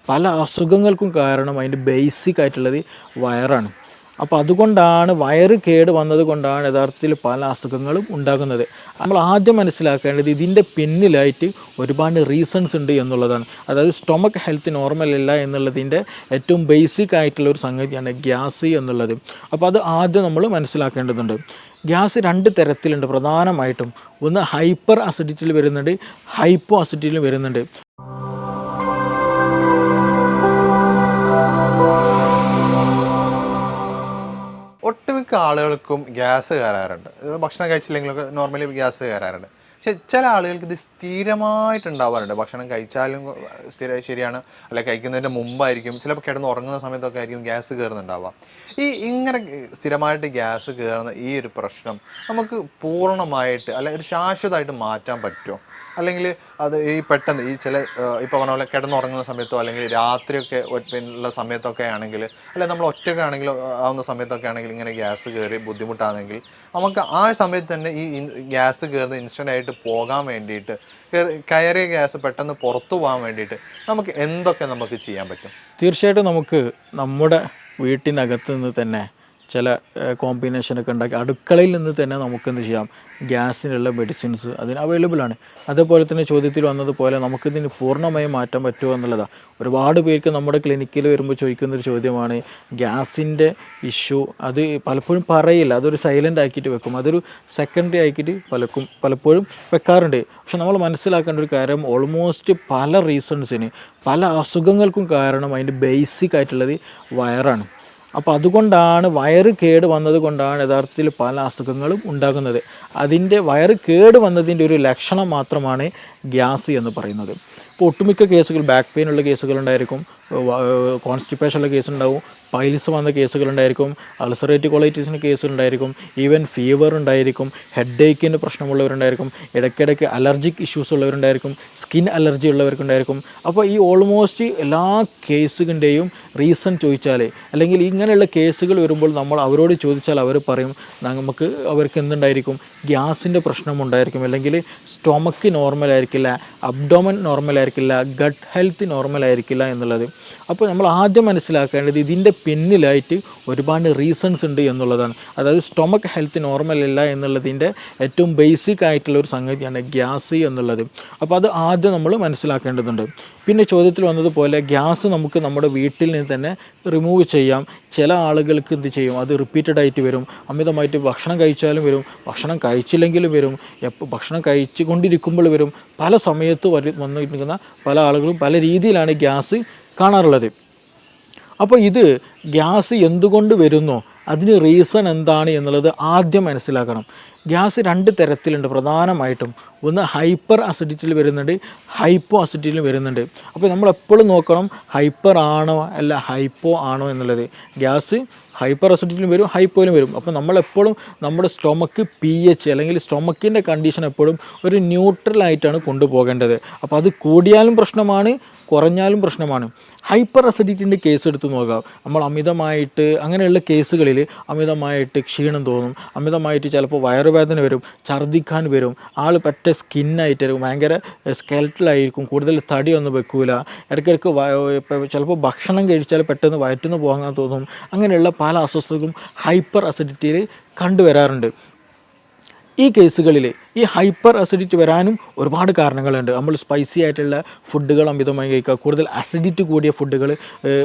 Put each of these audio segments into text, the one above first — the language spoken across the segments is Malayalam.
പല അസുഖങ്ങൾക്കും കാരണം അതിൻ്റെ ബേസിക് ആയിട്ടുള്ളത് വയറാണ്. അപ്പോൾ അതുകൊണ്ടാണ് വയറ് കേട് വന്നത് കൊണ്ടാണ് യഥാർത്ഥത്തിൽ പല അസുഖങ്ങളും ഉണ്ടാകുന്നത്. നമ്മൾ ആദ്യം മനസ്സിലാക്കേണ്ടത് ഇതിൻ്റെ പിന്നിലായിട്ട് ഒരുപാട് റീസൺസ് ഉണ്ട് എന്നുള്ളതാണ്. അതായത് സ്റ്റൊമക്ക് ഹെൽത്ത് നോർമൽ അല്ല എന്നുള്ളതിൻ്റെ ഏറ്റവും ബേസിക് ആയിട്ടുള്ള ഒരു സംഗതിയാണ് ഗ്യാസ് എന്നുള്ളത്. അപ്പോൾ അത് ആദ്യം നമ്മൾ മനസ്സിലാക്കേണ്ടതുണ്ട്. ഗ്യാസ് രണ്ട് തരത്തിലുണ്ട് പ്രധാനമായിട്ടും. ഒന്ന് ഹൈപ്പർ അസിഡിറ്റിയിൽ വരുന്നുണ്ട്, ഹൈപ്പോ അസിഡിറ്റിയിൽ വരുന്നുണ്ട്. ഒട്ടുമിക്ക ആളുകൾക്കും ഗ്യാസ് കയറാറുണ്ട്. ഭക്ഷണം കഴിച്ചില്ലെങ്കിലൊക്കെ നോർമലി ഗ്യാസ് കയറാറുണ്ട്. പക്ഷെ ചില ആളുകൾക്ക് ഇത് സ്ഥിരമായിട്ടുണ്ടാവാറുണ്ട്. ഭക്ഷണം കഴിച്ചാലും ശരിയാണ്, അല്ലെങ്കിൽ കഴിക്കുന്നതിൻ്റെ മുമ്പായിരിക്കും, ചിലപ്പോൾ കിടന്ന് ഉറങ്ങുന്ന സമയത്തൊക്കെ ആയിരിക്കും ഗ്യാസ് കയറുന്നുണ്ടാവുക. ഇങ്ങനെ സ്ഥിരമായിട്ട് ഗ്യാസ് കയറുന്ന ഈ ഒരു പ്രശ്നം നമുക്ക് പൂർണ്ണമായിട്ട് അല്ലെങ്കിൽ ഒരു ശാശ്വതമായിട്ട് മാറ്റാൻ പറ്റുമോ? അല്ലെങ്കിൽ അത് പെട്ടെന്ന് ചില ഇപ്പോൾ പറഞ്ഞ പോലെ കിടന്നുറങ്ങുന്ന സമയത്തോ അല്ലെങ്കിൽ രാത്രിയൊക്കെ ഉള്ള സമയത്തൊക്കെ ആണെങ്കിൽ, അല്ലെങ്കിൽ നമ്മൾ ഒറ്റയ്ക്ക് ആണെങ്കിൽ ആവുന്ന സമയത്തൊക്കെ ആണെങ്കിൽ ഇങ്ങനെ ഗ്യാസ് കയറി ബുദ്ധിമുട്ടാണെങ്കിൽ നമുക്ക് ആ സമയത്ത് തന്നെ ഗ്യാസ് കയറുന്ന ഇൻസ്റ്റൻ്റ് ആയിട്ട് പോകാൻ വേണ്ടിയിട്ട്, കയറിയ ഗ്യാസ് പെട്ടെന്ന് പുറത്തു പോകാൻ വേണ്ടിയിട്ട് എന്തൊക്കെ നമുക്ക് ചെയ്യാൻ പറ്റും? തീർച്ചയായിട്ടും നമുക്ക് നമ്മുടെ വീട്ടിനകത്ത് നിന്ന് തന്നെ ചില കോമ്പിനേഷനൊക്കെ ഉണ്ടാക്കി അടുക്കളയിൽ നിന്ന് തന്നെ നമുക്കെന്ത് ചെയ്യാം, ഗ്യാസിനുള്ള മെഡിസിൻസ് അതിന് അവൈലബിൾ ആണ്. അതേപോലെ തന്നെ ചോദ്യത്തിൽ വന്നതുപോലെ നമുക്കിതിന് പൂർണ്ണമായും മാറ്റാൻ പറ്റുമോ എന്നുള്ളതാണ്. ഒരുപാട് പേർക്ക് നമ്മുടെ ക്ലിനിക്കിൽ വരുമ്പോൾ ചോദിക്കുന്നൊരു ചോദ്യമാണ് ഗ്യാസിൻ്റെ ഇഷ്യൂ. അത് പലപ്പോഴും പറയില്ല, അതൊരു സൈലൻ്റ് ആക്കിയിട്ട് വെക്കും, അതൊരു സെക്കൻഡറി ആക്കിയിട്ട് പലപ്പോഴും വെക്കാറുണ്ട്. പക്ഷെ നമ്മൾ മനസ്സിലാക്കേണ്ട ഒരു കാര്യം, ഓൾമോസ്റ്റ് പല റീസൺസിന് പല അസുഖങ്ങൾക്കും കാരണം അതിൻ്റെ ബേസിക് ആയിട്ടുള്ളത് വയറാണ്. അപ്പോൾ അതുകൊണ്ടാണ് വയറ് കേട് വന്നത് കൊണ്ടാണ് യഥാർത്ഥത്തിൽ പല അസുഖങ്ങളും ഉണ്ടാകുന്നത്. അതിൻ്റെ വയറ് കേട് വന്നതിൻ്റെ ഒരു ലക്ഷണം മാത്രമാണ് ഗ്യാസ് എന്ന് പറയുന്നത്. ഇപ്പോൾ ഒട്ടുമിക്ക കേസുകൾ ബാക്ക് പെയിൻ ഉള്ള കേസുകളുണ്ടായിരിക്കും, കോൺസ്റ്റിപ്പേഷനുള്ള കേസുണ്ടാവും, പൈൽസ് വന്ന കേസുകളുണ്ടായിരിക്കും, അൾസറേറ്റീവ് കൊളൈറ്റിസിന് കേസുകളുണ്ടായിരിക്കും, ഈവൻ ഫീവർ ഉണ്ടായിരിക്കും, ഹെഡ് ഏക്കിൻ്റെ പ്രശ്നമുള്ളവരുണ്ടായിരിക്കും, ഇടയ്ക്കിടയ്ക്ക് അലർജിക് ഇഷ്യൂസ് ഉള്ളവരുണ്ടായിരിക്കും, സ്കിൻ അലർജി ഉള്ളവർക്കുണ്ടായിരിക്കും. അപ്പോൾ ഓൾമോസ്റ്റ് എല്ലാ കേസുകളുടെയും റീസൺ ചോദിച്ചാൽ, അല്ലെങ്കിൽ ഇങ്ങനെയുള്ള കേസുകൾ വരുമ്പോൾ നമ്മൾ അവരോട് ചോദിച്ചാൽ അവർ പറയും അവർക്ക് എന്തുണ്ടായിരിക്കും, ഗ്യാസിൻ്റെ പ്രശ്നമുണ്ടായിരിക്കും, അല്ലെങ്കിൽ സ്റ്റൊമക്ക് നോർമലായിരിക്കില്ല, അബ്ഡോമൻ നോർമലായിരിക്കില്ല, ഗട്ട് ഹെൽത്ത് നോർമലായിരിക്കില്ല എന്നുള്ളത്. അപ്പോൾ നമ്മൾ ആദ്യം മനസ്സിലാക്കേണ്ടത് ഇതിൻ്റെ പിന്നിലായിട്ട് ഒരുപാട് റീസൺസ് ഉണ്ട് എന്നുള്ളതാണ്. അതായത് സ്റ്റൊമക്ക് ഹെൽത്ത് നോർമൽ അല്ല എന്നുള്ളതിൻ്റെ ഏറ്റവും ബേസിക് ആയിട്ടുള്ള ഒരു സംഗതിയാണ് ഗ്യാസ് എന്നുള്ളത്. അപ്പോൾ അത് ആദ്യം നമ്മൾ മനസ്സിലാക്കേണ്ടതുണ്ട്. പിന്നെ ചോദ്യത്തിൽ വന്നതുപോലെ ഗ്യാസ് നമുക്ക് നമ്മുടെ വീട്ടിൽ നിന്ന് തന്നെ റിമൂവ് ചെയ്യാം. ചില ആളുകൾക്ക് എന്ത് ചെയ്യും, അത് റിപ്പീറ്റഡ് ആയിട്ട് വരും, അമിതമായിട്ട് ഭക്ഷണം കഴിച്ചാലും വരും, ഭക്ഷണം കഴിച്ചില്ലെങ്കിലും വരും, ഭക്ഷണം കഴിച്ചു കൊണ്ടിരിക്കുമ്പോൾ വരും. പല സമയത്ത് വന്നിരിക്കുന്ന പല ആളുകളും പല രീതിയിലാണ് ഗ്യാസ് കാണാറുള്ളത്. അപ്പോൾ ഇത് ഗ്യാസ് എന്തുകൊണ്ട് വരുന്നോ അതിന് റീസൺ എന്താണ് എന്നുള്ളത് ആദ്യം മനസ്സിലാക്കണം. ഗ്യാസ് രണ്ട് തരത്തിലുണ്ട് പ്രധാനമായിട്ടും. ഒന്ന് ഹൈപ്പർ അസിഡിറ്റിയിൽ വരുന്നുണ്ട്, ഹൈപ്പോ അസിഡിറ്റിയിൽ വരുന്നുണ്ട്. അപ്പോൾ നമ്മളെപ്പോഴും നോക്കണം ഹൈപ്പർ ആണോ അല്ല ഹൈപ്പോ ആണോ എന്നുള്ളത്. ഗ്യാസ് ഹൈപ്പർ അസിഡിറ്റിയിലും വരും, ഹൈപ്പോയിലും വരും. അപ്പോൾ നമ്മളെപ്പോഴും നമ്മുടെ സ്റ്റൊമക്ക് pH അല്ലെങ്കിൽ സ്റ്റൊമക്കിൻ്റെ കണ്ടീഷൻ എപ്പോഴും ഒരു ന്യൂട്രലായിട്ടാണ് കൊണ്ടുപോകേണ്ടത്. അപ്പോൾ അത് കൂടിയാലും പ്രശ്നമാണ്, കുറഞ്ഞാലും പ്രശ്നമാണ്. ഹൈപ്പർ അസിഡിറ്റിൻ്റെ കേസ് എടുത്ത് നോക്കാം. നമ്മൾ അമിതമായിട്ട് അങ്ങനെയുള്ള കേസുകളിൽ അമിതമായിട്ട് ക്ഷീണം തോന്നും, അമിതമായിട്ട് ചിലപ്പോൾ വയറുവേദന വരും, ഛർദ്ദിക്കാൻ വരും, ആൾ പറ്റ സ്കിന്നായിട്ടായിരിക്കും, ഭയങ്കര സ്കെൽറ്റലായിരിക്കും, കൂടുതൽ തടിയൊന്നും വെക്കൂല, ഇടയ്ക്കിടയ്ക്ക് ചിലപ്പോൾ ഭക്ഷണം കഴിച്ചാൽ പെട്ടെന്ന് വയറ്റിന്ന് പോകാൻ തോന്നും. അങ്ങനെയുള്ള പല അസ്വസ്ഥതകളും ഹൈപ്പർ അസിഡിറ്റിയിൽ കണ്ടുവരാറുണ്ട്. ഈ കേസുകളിൽ ഈ ഹൈപ്പർ അസിഡിറ്റി വരാനും ഒരുപാട് കാരണങ്ങളുണ്ട്. നമ്മൾ സ്പൈസി ആയിട്ടുള്ള ഫുഡുകൾ അമിതമായി കഴിക്കുക, കൂടുതൽ അസിഡിറ്റി കൂടിയ ഫുഡുകൾ,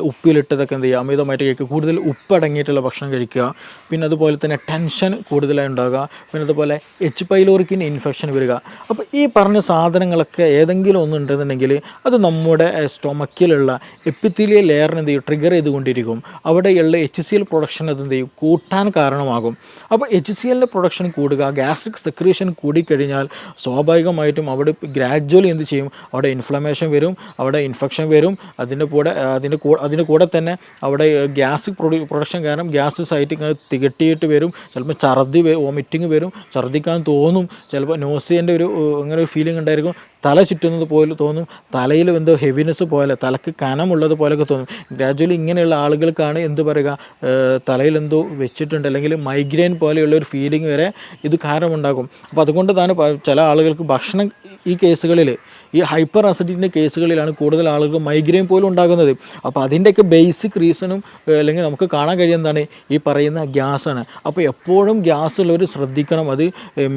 ഉപ്പിലിട്ടതൊക്കെ എന്ത് ചെയ്യുക, അമിതമായിട്ട് കഴിക്കുക, കൂടുതൽ ഉപ്പടങ്ങിയിട്ടുള്ള ഭക്ഷണം കഴിക്കുക, പിന്നെ അതുപോലെ തന്നെ ടെൻഷൻ കൂടുതലായി ഉണ്ടാകുക, പിന്നെ അതുപോലെ എച്ച് പൈലോറിക്കിന് ഇൻഫെക്ഷൻ വരിക. അപ്പോൾ ഈ പറഞ്ഞ സാധനങ്ങളൊക്കെ ഏതെങ്കിലും ഒന്നുണ്ടെന്നുണ്ടെങ്കിൽ അത് നമ്മുടെ സ്റ്റൊമക്കിലുള്ള എപ്പിത്തീലിയൽ ലെയറിന് എന്ത് ചെയ്യും, ട്രിഗർ ചെയ്തുകൊണ്ടിരിക്കും. അവിടെയുള്ള HCl പ്രൊഡക്ഷൻ അതെന്ത് ചെയ്യും, കൂട്ടാൻ കാരണമാകും. അപ്പോൾ HClൻ്റെ പ്രൊഡക്ഷൻ കൂടുക, ഗ്യാസ്ട്രിക് സെക്രീഷൻ കൂടിക്കഴിഞ്ഞാൽ സ്വാഭാവികമായിട്ടും അവിടെ ഗ്രാജ്വലി എന്ത് ചെയ്യും, അവിടെ ഇൻഫ്ലമേഷൻ വരും, അവിടെ ഇൻഫെക്ഷൻ വരും. അതിൻ്റെ കൂടെ തന്നെ അവിടെ ഗ്യാസ് പ്രൊഡക്ഷൻ കാരണം ഗ്യാസ് സൈറ്റ് ഇങ്ങനെ തികട്ടിയിട്ട് വരും. ചിലപ്പോൾ വോമിറ്റിങ് വരും, ഛർദ്ദിക്കാൻ തോന്നും, ചിലപ്പോൾ നോസിയൻ്റെ അങ്ങനെ ഒരു ഫീലിംഗ് ഉണ്ടായിരിക്കും, തല ചുറ്റുന്നത് പോലെ തോന്നും, തലയിൽ എന്തോ ഹെവിനെസ് പോലെ, തലക്ക് കനമുള്ളത് പോലെയൊക്കെ തോന്നും. ഗ്രാജ്വലി ഇങ്ങനെയുള്ള ആളുകൾക്കാണ് എന്ത് പറയുക, തലയിൽ എന്തോ വെച്ചിട്ടുണ്ട്, അല്ലെങ്കിൽ മൈഗ്രെയിൻ പോലെയുള്ള ഒരു ഫീലിംഗ് വരെ ഇത് കാരണമുണ്ടാകും. അപ്പോൾ അതുകൊണ്ട് തന്നെ ചില ആളുകൾക്ക് ഈ കേസുകളിൽ ഈ ഹൈപ്പർ അസിഡിറ്റിൻ്റെ കേസുകളിലാണ് കൂടുതൽ ആളുകൾ മൈഗ്രെയിൻ പോലും ഉണ്ടാകുന്നത്. അപ്പോൾ അതിൻ്റെയൊക്കെ ബേസിക് റീസണും അല്ലെങ്കിൽ നമുക്ക് കാണാൻ കഴിയുന്ന എന്താണ് ഈ പറയുന്ന ഗ്യാസാണ്. അപ്പോൾ എപ്പോഴും ഗ്യാസ് ഉള്ളവർ ശ്രദ്ധിക്കണം. അത്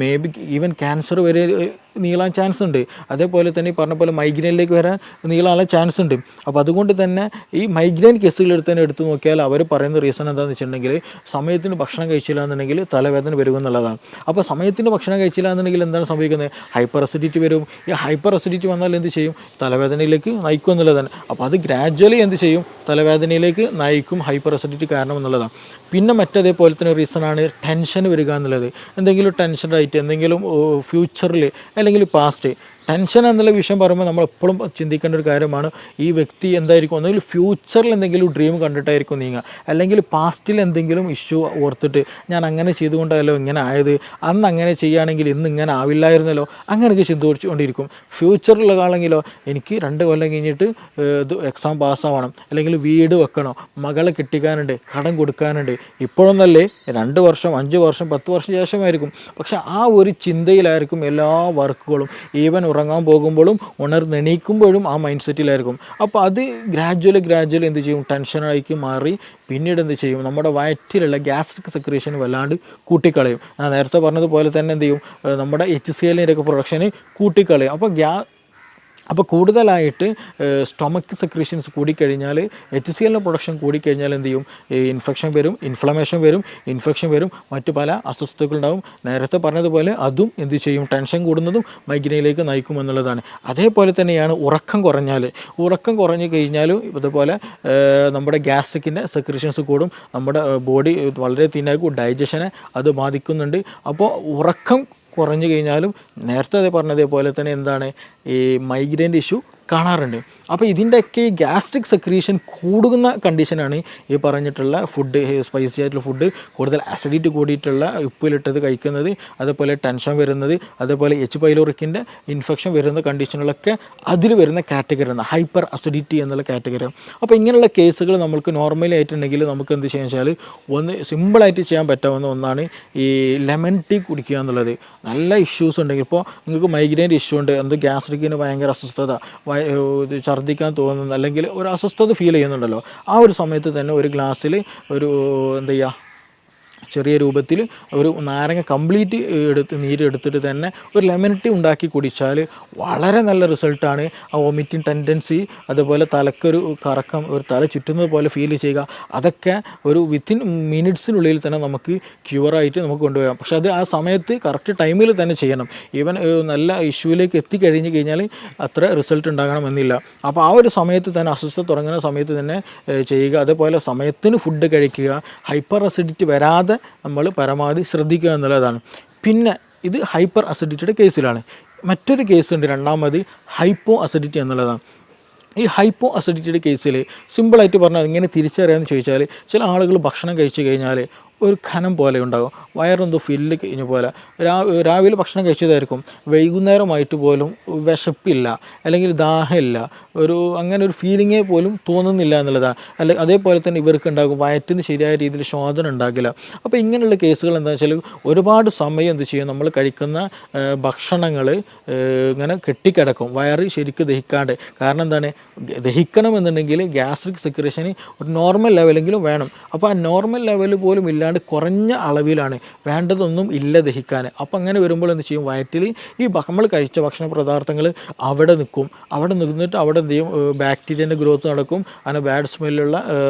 മേ ബി ഈവൻ ക്യാൻസർ വരെ നീളാൻ ചാൻസ് ഉണ്ട്. അതേപോലെ തന്നെ ഈ പറഞ്ഞ പോലെ മൈഗ്രെയിനിലേക്ക് വരാൻ നീളാനുള്ള ചാൻസ് ഉണ്ട്. അപ്പോൾ അതുകൊണ്ട് തന്നെ ഈ മൈഗ്രെയിൻ കേസുകൾ എടുത്ത് നോക്കിയാൽ അവർ പറയുന്ന റീസൺ എന്താണെന്ന് വെച്ചിട്ടുണ്ടെങ്കിൽ സമയത്തിന് ഭക്ഷണം കഴിച്ചില്ല എന്നുണ്ടെങ്കിൽ തലവേദന വരുമെന്നുള്ളതാണ്. അപ്പോൾ സമയത്തിന് ഭക്ഷണം കഴിച്ചില്ല എന്നുണ്ടെങ്കിൽ എന്താണ് സംഭവിക്കുന്നത്? ഹൈപ്പർ അസിഡിറ്റി വരും. ഈ ഹൈപ്പർ അസിഡിറ്റി വന്നാൽ എന്ത് ചെയ്യും? തലവേദനയിലേക്ക് നയിക്കും എന്നുള്ളതാണ്. അപ്പോൾ അത് ഗ്രാജ്വലി എന്ത് ചെയ്യും? തലവേദനയിലേക്ക് നയിക്കും ഹൈപ്പർ അസിഡിറ്റി കാരണം എന്നുള്ളതാണ്. പിന്നെ മറ്റേതേപോലെ തന്നെ റീസണാണ് ടെൻഷൻ വരിക എന്നുള്ളത്. എന്തെങ്കിലും ടെൻഷനായിട്ട് എന്തെങ്കിലും ഫ്യൂച്ചറിൽ അല്ലെങ്കിൽ പാസ്റ്റ് ടെൻഷൻ എന്നുള്ള വിഷയം പറയുമ്പോൾ നമ്മൾ എപ്പോഴും ചിന്തിക്കേണ്ട ഒരു കാര്യമാണ്. ഈ വ്യക്തി എന്തായിരിക്കും? ഒന്നുകിൽ ഫ്യൂച്ചറിൽ എന്തെങ്കിലും ഡ്രീം കണ്ടിട്ടായിരിക്കും നീങ്ങുക, അല്ലെങ്കിൽ പാസ്റ്റിൽ എന്തെങ്കിലും ഇഷ്യൂ ഓർത്തിട്ട് ഞാൻ അങ്ങനെ ചെയ്തുകൊണ്ടല്ലോ ഇങ്ങനെ ആയത്, അന്ന് അങ്ങനെ ചെയ്യുകയാണെങ്കിൽ ഇന്ന് ഇങ്ങനെ ആവില്ലായിരുന്നല്ലോ, അങ്ങനെയൊക്കെ ചിന്തിച്ചുകൊണ്ടിരിക്കും. ഫ്യൂച്ചറിലുള്ള ആളെങ്കിലോ എനിക്ക് 2 കൊല്ലം കഴിഞ്ഞിട്ട് ഇത് എക്സാം പാസ്സാവണം, അല്ലെങ്കിൽ വീട് വെക്കണം, മകളെ കെട്ടിക്കാനുണ്ട്, കടം കൊടുക്കാനുണ്ട്. ഇപ്പോഴൊന്നല്ലേ 2 വർഷം 5 വർഷം 10 വർഷം ശേഷമായിരിക്കും. പക്ഷെ ആ ഒരു ചിന്തയിലായിരിക്കും എല്ലാ വർക്കുകളും. ഈവൻ ഉറങ്ങാൻ പോകുമ്പോഴും ഉണർന്നെണീക്കുമ്പോഴും ആ മൈൻഡ് സെറ്റിലായിരിക്കും. അപ്പോൾ അത് ഗ്രാജ്വലി എന്ത് ചെയ്യും? ടെൻഷനായി മാറി പിന്നീട് എന്ത് ചെയ്യും? നമ്മുടെ വയറ്റിലുള്ള ഗ്യാസ്ട്രിക് സെക്രീഷൻ വല്ലാണ്ട് കൂട്ടിക്കളയും. ഞാൻ നേരത്തെ പറഞ്ഞതുപോലെ തന്നെ എന്ത് ചെയ്യും? നമ്മുടെ HCl ഒക്കെ പ്രൊഡക്ഷന് കൂട്ടിക്കളയും. അപ്പോൾ കൂടുതലായിട്ട് സ്റ്റൊമക്ക് സെക്രീഷൻസ് കൂടിക്കഴിഞ്ഞാൽ HCl പ്രൊഡക്ഷൻ കൂടിക്കഴിഞ്ഞാൽ എന്ത് ചെയ്യും? ഇൻഫെക്ഷൻ വരും, ഇൻഫെക്ഷൻ വരും, മറ്റു പല അസ്വസ്ഥതകളുണ്ടാവും. നേരത്തെ പറഞ്ഞതുപോലെ അതും എന്ത് ചെയ്യും? ടെൻഷൻ കൂടുന്നതും മൈഗ്രെയിനിലേക്ക് നയിക്കും എന്നുള്ളതാണ്. അതേപോലെ തന്നെയാണ് ഉറക്കം കുറഞ്ഞു കഴിഞ്ഞാലും ഇതുപോലെ നമ്മുടെ ഗ്യാസ്ട്രിക്കിൻ്റെ സെക്രീഷൻസ് കൂടും, നമ്മുടെ ബോഡി വളരെ തിന്നാക്കും, ഡൈജഷനെ അത് ബാധിക്കുന്നുണ്ട്. അപ്പോൾ ഉറക്കം കുറഞ്ഞു കഴിഞ്ഞാലും നേരത്തെ പറഞ്ഞതേപോലെ തന്നെ എന്താണ് ഈ മൈഗ്രെയിൻ്റെ ഇഷ്യൂ കാണാറുണ്ട്. അപ്പോൾ ഇതിൻ്റെയൊക്കെ ഈ ഗ്യാസ്ട്രിക് സെക്രീഷൻ കൂടുന്ന കണ്ടീഷനാണ് ഈ പറഞ്ഞിട്ടുള്ള ഫുഡ്, സ്പൈസി ആയിട്ടുള്ള ഫുഡ്, കൂടുതൽ അസിഡിറ്റി കൂടിയിട്ടുള്ള ഉപ്പിലിട്ടത് കഴിക്കുന്നത്, അതേപോലെ ടെൻഷൻ വരുന്നത്, അതേപോലെ H. പൈലോറിക്കിൻ്റെ ഇൻഫെക്ഷൻ വരുന്ന കണ്ടീഷനുകളൊക്കെ അതിൽ വരുന്ന കാറ്റഗറിയാണ് ഹൈപ്പർ അസിഡിറ്റി എന്നുള്ള കാറ്റഗറി. അപ്പോൾ ഇങ്ങനെയുള്ള കേസുകൾ നമുക്ക് നോർമലി ആയിട്ടുണ്ടെങ്കിൽ നമുക്ക് എന്ത് ചെയ്യാന്ന് വെച്ചാൽ ഒന്ന് സിമ്പിളായിട്ട് ചെയ്യാൻ പറ്റാവുന്ന ഒന്നാണ് ഈ ലെമൺ ടീ കുടിക്കുക എന്നുള്ളത്. നല്ല ഇഷ്യൂസ് ഉണ്ടെങ്കിൽ, ഇപ്പോൾ നിങ്ങൾക്ക് മൈഗ്രെയിൻ്റെ ഇഷ്യൂ ഉണ്ട്, ഗ്യാസ്ട്രിക്കിന് ഭയങ്കര അസ്വസ്ഥത, ഛർദ്ദിക്കാൻ തോന്നുന്നു, അല്ലെങ്കിൽ ഒരു അസ്വസ്ഥത ഫീൽ ചെയ്യുന്നുണ്ടല്ലോ, ആ ഒരു സമയത്ത് തന്നെ ഒരു ഗ്ലാസ്സിൽ ഒരു എന്താ ചെയ്യുക, ചെറിയ രൂപത്തിൽ ഒരു നാരങ്ങ കംപ്ലീറ്റ് നീരെടുത്തിട്ട് തന്നെ ഒരു ലെമൺ ടീ ഉണ്ടാക്കി കുടിച്ചാൽ വളരെ നല്ല റിസൾട്ടാണ്. ആ വോമിറ്റിംഗ് ടെൻഡൻസി, അതുപോലെ തലക്കൊരു കറക്കം, ഒരു തല ചുറ്റുന്നത് പോലെ ഫീൽ ചെയ്യുക, അതൊക്കെ ഒരു വിത്തിൻ മിനിറ്റ്സിനുള്ളിൽ തന്നെ നമുക്ക് ക്യൂറായിട്ട് നമുക്ക് കൊണ്ടുപോകാം. പക്ഷെ അത് ആ സമയത്ത് കറക്റ്റ് ടൈമിൽ തന്നെ ചെയ്യണം. ഈവൻ നല്ല ഇഷ്യൂവിലേക്ക് എത്തിക്കഴിഞ്ഞ് കഴിഞ്ഞാൽ അത്ര റിസൾട്ട് ഉണ്ടാകണമെന്നില്ല. അപ്പോൾ ആ ഒരു സമയത്ത് തന്നെ, അസ്വസ്ഥത തുടങ്ങുന്ന സമയത്ത് തന്നെ ചെയ്യുക. അതേപോലെ സമയത്തിന് ഫുഡ് കഴിക്കുക, ഹൈപ്പർ അസിഡിറ്റി വരാതെ നമ്മൾ പരമാവധി ശ്രദ്ധിക്കുക എന്നുള്ളതാണ്. പിന്നെ ഇത് ഹൈപ്പർ അസിഡിറ്റിയുടെ കേസിലാണ്. മറ്റൊരു കേസുണ്ട്, രണ്ടാമത് ഹൈപ്പോ അസിഡിറ്റി എന്നുള്ളതാണ്. ഈ ഹൈപ്പോ അസിഡിറ്റിയുടെ കേസിൽ സിമ്പിളായിട്ട് പറഞ്ഞാൽ ഇങ്ങനെ തിരിച്ചറിയാമെന്ന് ചോദിച്ചാൽ, ചില ആളുകൾ ഭക്ഷണം കഴിച്ചു കഴിഞ്ഞാൽ ഒരു ഖനം പോലെ ഉണ്ടാകും, വയറെന്തോ ഫില്ല് കഴിഞ്ഞ പോലെ. രാവിലെ ഭക്ഷണം കഴിച്ചതായിരിക്കും, വൈകുന്നേരമായിട്ട് പോലും വിശപ്പില്ല, അല്ലെങ്കിൽ ദാഹമില്ല, അങ്ങനെ ഒരു ഫീലിങ്ങേ പോലും തോന്നുന്നില്ല എന്നുള്ളതാണ്. അതേപോലെ തന്നെ ഇവർക്ക് ഉണ്ടാകും വയറ്റിന് ശരിയായ രീതിയിൽ ശോധന ഉണ്ടാകില്ല. അപ്പോൾ ഇങ്ങനെയുള്ള കേസുകൾ എന്താണെന്ന് വെച്ചാൽ ഒരുപാട് സമയം എന്ത് ചെയ്യും? നമ്മൾ കഴിക്കുന്ന ഭക്ഷണങ്ങൾ ഇങ്ങനെ കെട്ടിക്കിടക്കും, വയറ് ശരിക്കും ദഹിക്കാണ്ട്. കാരണം എന്താണ്? ദഹിക്കണമെന്നുണ്ടെങ്കിൽ ഗ്യാസ്ട്രിക് സെക്രീഷന് ഒരു നോർമൽ ലെവലെങ്കിലും വേണം. അപ്പോൾ ആ നോർമൽ ലെവൽ പോലും ഇല്ലാണ്ട് കുറഞ്ഞ അളവിലാണ്, വേണ്ടതൊന്നും ഇല്ല ദഹിക്കാൻ. അപ്പോൾ അങ്ങനെ വരുമ്പോൾ എന്ത് ചെയ്യും? വയറ്റിൽ ഈ നമ്മൾ കഴിച്ച ഭക്ഷണ പദാർത്ഥങ്ങൾ അവിടെ നിന്നിട്ട് അവിടെ എന്ത് ചെയ്യും? ബാക്ടീരിയൻ്റെ ഗ്രോത്ത് നടക്കും, അങ്ങനെ ബാഡ് സ്മെല്ലുള്ള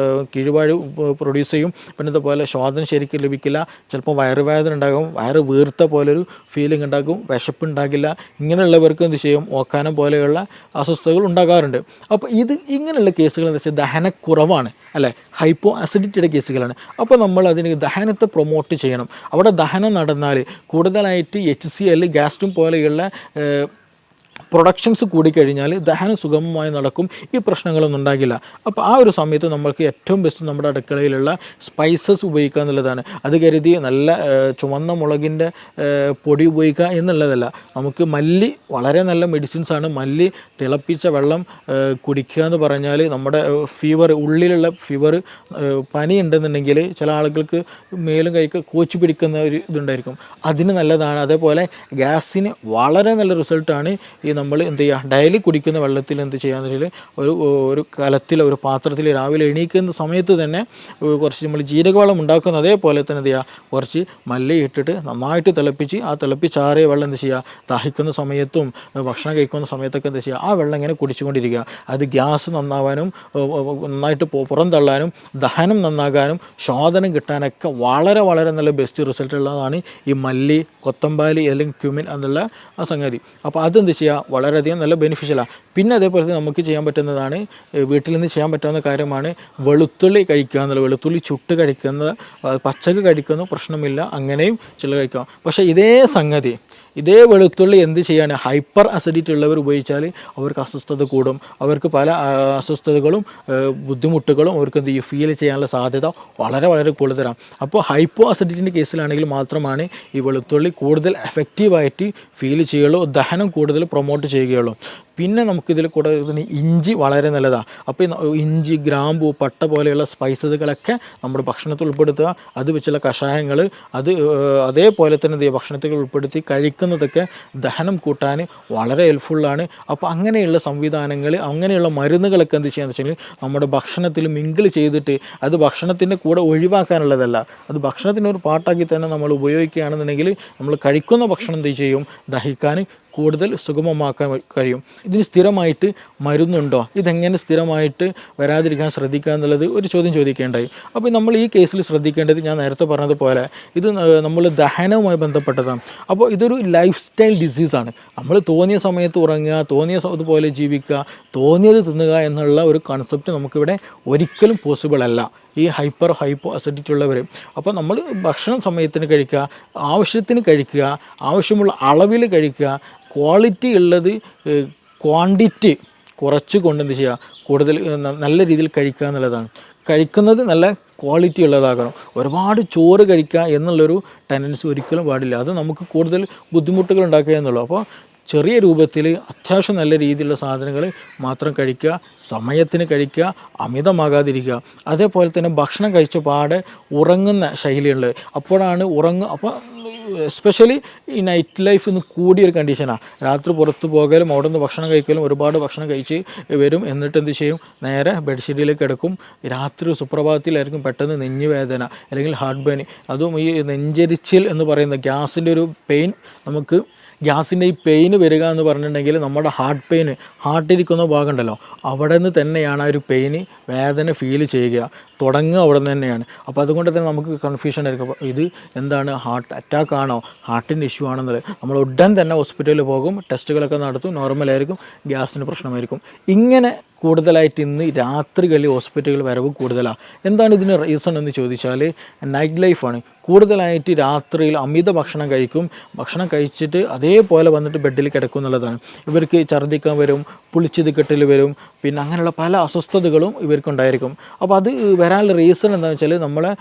കിഴിവാഴ് പ്രൊഡ്യൂസ് ചെയ്യും. പിന്നെ ഇതുപോലെ ശോധന ശരിക്കും ലഭിക്കില്ല, ചിലപ്പോൾ വയറുവേദന ഉണ്ടാകും, വയറ് വീർത്ത പോലൊരു ഫീലിംഗ് ഉണ്ടാകും, വിശപ്പുണ്ടാകില്ല. ഇങ്ങനെയുള്ളവർക്ക് എന്ത് ചെയ്യും? ഓക്കാനം പോലെയുള്ള അസ്വസ്ഥതകൾ ഉണ്ടാകാറുണ്ട്. അപ്പോൾ ഇങ്ങനെയുള്ള കേസുകൾ എന്താ വെച്ചാൽ ദഹനക്കുറവാണ്, അല്ലേ? ഹൈപ്പോ അസിഡിറ്റിയുടെ കേസുകളാണ്. അപ്പോൾ നമ്മൾ അതിന് ദഹനത്തെ പ്രൊമോട്ട് ചെയ്യണം. അവിടെ ദഹനം നടന്നാൽ കൂടുതലായിട്ട് HCl, ഗ്യാസ്ട്രിൻ പോലെയുള്ള പ്രൊഡക്ഷൻസ് കൂടിക്കഴിഞ്ഞാൽ ദഹനം സുഗമമായി നടക്കും, ഈ പ്രശ്നങ്ങളൊന്നും ഉണ്ടാകില്ല. അപ്പോൾ ആ ഒരു സമയത്ത് നമ്മൾക്ക് ഏറ്റവും ബെസ്റ്റ് നമ്മുടെ അടുക്കളയിലുള്ള സ്പൈസസ് ഉപയോഗിക്കുക എന്നുള്ളതാണ്. അത് കരുതി നല്ല ചുവന്ന മുളകിൻ്റെ പൊടി ഉപയോഗിക്കുക എന്നുള്ളതല്ല. നമുക്ക് മല്ലി വളരെ നല്ല മെഡിസിൻസാണ്. മല്ലി തിളപ്പിച്ച വെള്ളം കുടിക്കുക എന്ന് പറഞ്ഞാൽ നമ്മുടെ ഉള്ളിലുള്ള ഫീവർ, പനി ഉണ്ടെന്നുണ്ടെങ്കിൽ ചില ആളുകൾക്ക് മേലും കൈക്ക് കോച്ചി പിടിക്കുന്ന ഒരു ഇതുണ്ടായിരിക്കും, അതിന് നല്ലതാണ്. അതേപോലെ ഗ്യാസിന് വളരെ നല്ല റിസൾട്ടാണ് ഈ നമ്മൾ എന്ത് ചെയ്യുക, ഡെയിലി കുടിക്കുന്ന വെള്ളത്തിൽ എന്ത് ചെയ്യാന്നുണ്ടെങ്കിൽ ഒരു കലത്തിൽ ഒരു പാത്രത്തിൽ രാവിലെ എണീക്കുന്ന സമയത്ത് തന്നെ കുറച്ച് നമ്മൾ ജീരകവെള്ളം ഉണ്ടാക്കുന്ന അതേപോലെ തന്നെ എന്ത് ചെയ്യുക, കുറച്ച് മല്ലി ഇട്ടിട്ട് നന്നായിട്ട് തിളപ്പിച്ച് ആ തിളപ്പിച്ചാറിയ വെള്ളം എന്ത് ചെയ്യുക, ദാഹിക്കുന്ന സമയത്തും ഭക്ഷണം കഴിക്കുന്ന സമയത്തൊക്കെ എന്താ ചെയ്യുക, ആ വെള്ളം ഇങ്ങനെ കുടിച്ചുകൊണ്ടിരിക്കുക. അത് ഗ്യാസ് നന്നാവാനും നന്നായിട്ട് പുറന്തള്ളാനും ദഹനം നന്നാകാനും ശോധനം കിട്ടാനൊക്കെ വളരെ വളരെ നല്ല ബെസ്റ്റ് റിസൾട്ട് ഉള്ളതാണ് ഈ മല്ലി, കൊത്തമ്പാലി അല്ലെങ്കിൽ ക്യുമിൻ എന്നുള്ള ആ സംഗതി. അപ്പോൾ അതെന്ത് ചെയ്യുക, വളരെയധികം നല്ല ബെനിഫിഷ്യലാണ്. പിന്നെ അതേപോലെ തന്നെ നമുക്ക് ചെയ്യാൻ പറ്റുന്നതാണ്, വീട്ടിൽ നിന്ന് ചെയ്യാൻ പറ്റാവുന്ന കാര്യമാണ് വെളുത്തുള്ളി കഴിക്കുക എന്നുള്ളത്. വെളുത്തുള്ളി ചുട്ട് കഴിക്കുന്നത്, പച്ചക്ക് കഴിക്കുന്നു പ്രശ്നമില്ല, അങ്ങനെയും ചില കഴിക്കാം. പക്ഷേ ഇതേ വെളുത്തുള്ളി എന്ത് ചെയ്യാണ്, ഹൈപ്പർ അസിഡിറ്റി ഉള്ളവർ ഉപയോഗിച്ചാൽ അവർക്ക് അസ്വസ്ഥത കൂടും, അവർക്ക് പല അസ്വസ്ഥതകളും ബുദ്ധിമുട്ടുകളും അവർക്ക് എന്ത് ചെയ്യും, ഫീൽ ചെയ്യാനുള്ള സാധ്യത വളരെ വളരെ കൂടുതലാണ്. അപ്പോൾ ഹൈപ്പോ അസിഡിറ്റിൻ്റെ കേസിലാണെങ്കിൽ മാത്രമാണ് ഈ വെളുത്തുള്ളി കൂടുതൽ എഫക്റ്റീവായിട്ട് ഫീൽ ചെയ്യുള്ളൂ, ദഹനം കൂടുതൽ പ്രൊമോട്ട് ചെയ്യുകയുള്ളൂ. പിന്നെ നമുക്കിതിൽ കൂടെ ഇഞ്ചി വളരെ നല്ലതാണ്. അപ്പോൾ ഇഞ്ചി, ഗ്രാമ്പൂ, പട്ട പോലെയുള്ള സ്പൈസസുകളൊക്കെ നമ്മുടെ ഭക്ഷണത്തിൽ ഉൾപ്പെടുത്തുക. അത് വെച്ചുള്ള കഷായങ്ങൾ അത് അതേപോലെ തന്നെ എന്ത് ചെയ്യുക, ഭക്ഷണത്തിൽ ഉൾപ്പെടുത്തി കഴിക്കുന്നതൊക്കെ ദഹനം കൂട്ടാൻ വളരെ ഹെൽപ്ഫുള്ളാണ്. അപ്പോൾ അങ്ങനെയുള്ള സംവിധാനങ്ങൾ, അങ്ങനെയുള്ള മരുന്നുകളൊക്കെ എന്ത് ചെയ്യാന്ന് വെച്ചാൽ നമ്മുടെ ഭക്ഷണത്തിൽ മിങ്കിൾ ചെയ്തിട്ട് അത് ഭക്ഷണത്തിൻ്റെ കൂടെ ഒഴിവാക്കാനുള്ളതല്ല, അത് ഭക്ഷണത്തിൻ്റെ ഒരു പാർട്ടാക്കി തന്നെ നമ്മൾ ഉപയോഗിക്കുകയാണെന്നുണ്ടെങ്കിൽ നമ്മൾ കഴിക്കുന്ന ഭക്ഷണം എന്ത് ചെയ്യും, ദഹിക്കാൻ കൂടുതൽ സുഗമമാക്കാൻ കഴിയും. ഇതിന് സ്ഥിരമായിട്ട് മരുന്നുണ്ടോ, ഇതെങ്ങനെ സ്ഥിരമായിട്ട് വരാതിരിക്കാൻ ശ്രദ്ധിക്കുക എന്നുള്ളത് ഒരു ചോദ്യം ചോദിക്കേണ്ടായി. അപ്പോൾ നമ്മൾ ഈ കേസിൽ ശ്രദ്ധിക്കേണ്ടത് ഞാൻ നേരത്തെ പറഞ്ഞതുപോലെ ഇത് നമ്മൾ ദഹനവുമായി ബന്ധപ്പെട്ടതാണ്. അപ്പോൾ ഇതൊരു ലൈഫ് സ്റ്റൈൽ ഡിസീസാണ്. നമ്മൾ തോന്നിയ സമയത്ത് ഉറങ്ങുക, അതുപോലെ ജീവിക്കുക, തോന്നിയത് തിന്നുക എന്നുള്ള ഒരു കൺസെപ്റ്റ് നമുക്കിവിടെ ഒരിക്കലും പോസിബിൾ അല്ല ഈ ഹൈപ്പോ അസിഡിറ്റി ഉള്ളവർ. അപ്പോൾ നമ്മൾ ഭക്ഷണം സമയത്തിന് കഴിക്കുക, ആവശ്യത്തിന് കഴിക്കുക, ആവശ്യമുള്ള അളവിൽ കഴിക്കുക, ക്വാളിറ്റി ഉള്ളത് ക്വാണ്ടിറ്റി കുറച്ച് കൊണ്ട് എന്ത് ചെയ്യുക, കൂടുതൽ നല്ല രീതിയിൽ കഴിക്കുക എന്നുള്ളതാണ്. കഴിക്കുന്നത് നല്ല ക്വാളിറ്റി ഉള്ളതാകണം. ഒരുപാട് ചോറ് കഴിക്കുക എന്നുള്ളൊരു ടെൻഡൻസി ഒരിക്കലും പാടില്ല, അത് നമുക്ക് കൂടുതൽ ബുദ്ധിമുട്ടുകൾ ഉണ്ടാക്കുക എന്നുള്ളൂ. അപ്പോൾ ചെറിയ രൂപത്തിൽ അത്യാവശ്യം നല്ല രീതിയിലുള്ള സാധനങ്ങൾ മാത്രം കഴിക്കുക, സമയത്തിന് കഴിക്കുക, അമിതമാകാതിരിക്കുക. അതേപോലെ തന്നെ ഭക്ഷണം കഴിച്ച പാടെ ഉറങ്ങുന്ന ശൈലിയുണ്ട്. അപ്പോഴാണ് അപ്പോൾ എസ്പെഷ്യലി ഈ നൈറ്റ് ലൈഫ് ഇന്ന് കൂടിയൊരു കണ്ടീഷനാണ്. രാത്രി പുറത്ത് പോകലും അവിടെ നിന്ന് ഭക്ഷണം കഴിക്കലും, ഒരുപാട് ഭക്ഷണം കഴിച്ച് വരും, എന്നിട്ട് എന്ത് ചെയ്യും, നേരെ ബെഡ്ഷീറ്റിലേക്ക് കിടക്കും. രാത്രി സുപ്രഭാതത്തിലായിരിക്കും പെട്ടെന്ന് നെഞ്ഞുവേദന അല്ലെങ്കിൽ ഹാർട്ട് പെയിൻ, അതും ഈ നെഞ്ചരിച്ചിൽ എന്ന് പറയുന്ന ഗ്യാസിൻ്റെ ഒരു പെയിൻ, നമുക്ക് ഗ്യാസിൻ്റെ ഈ പെയിന് വരിക എന്ന് പറഞ്ഞിട്ടുണ്ടെങ്കിൽ നമ്മുടെ ഹാർട്ടിരിക്കുന്ന ഭാഗം ഉണ്ടല്ലോ, അവിടെ നിന്ന് തന്നെയാണ് ആ ഒരു പെയിന്, വേദന ഫീൽ ചെയ്യുക, തുടങ്ങുക അവിടെ നിന്ന് തന്നെയാണ്. അപ്പോൾ അതുകൊണ്ട് തന്നെ നമുക്ക് കൺഫ്യൂഷൻ ആയിരിക്കും, ഇത് എന്താണ്, ഹാർട്ട് അറ്റാക്ക് ആണോ, ഹാർട്ടിൻ്റെ ഇഷ്യൂ ആണെന്നുള്ളത്. നമ്മൾ ഉടൻ തന്നെ ഹോസ്പിറ്റലിൽ പോകും, ടെസ്റ്റുകളൊക്കെ നടത്തും, നോർമലായിരിക്കും, ഗ്യാസിന് പ്രശ്നമായിരിക്കും. ഇങ്ങനെ കൂടുതലായിട്ട് ഇന്ന് രാത്രികളിൽ ഹോസ്പിറ്റലുകൾ വരവ് കൂടുതലാണ്. എന്താണ് ഇതിന് റീസൺ എന്ന് ചോദിച്ചാൽ നൈറ്റ് ലൈഫാണ്. കൂടുതലായിട്ട് രാത്രിയിൽ അമിത ഭക്ഷണം കഴിക്കും, ഭക്ഷണം കഴിച്ചിട്ട് അതേപോലെ വന്നിട്ട് ബെഡിൽ കിടക്കും എന്നുള്ളതാണ്. ഇവർക്ക് ഛർദ്ദിക്കാൻ വരും, പുളിച്ചത് കെട്ടൽ വരും, പിന്നെ അങ്ങനെയുള്ള പല അസ്വസ്ഥതകളും ഇവർക്കുണ്ടായിരിക്കും. അപ്പോൾ അത് വരാനുള്ള റീസൺ എന്താണെന്ന് വെച്ചാൽ നമ്മളെ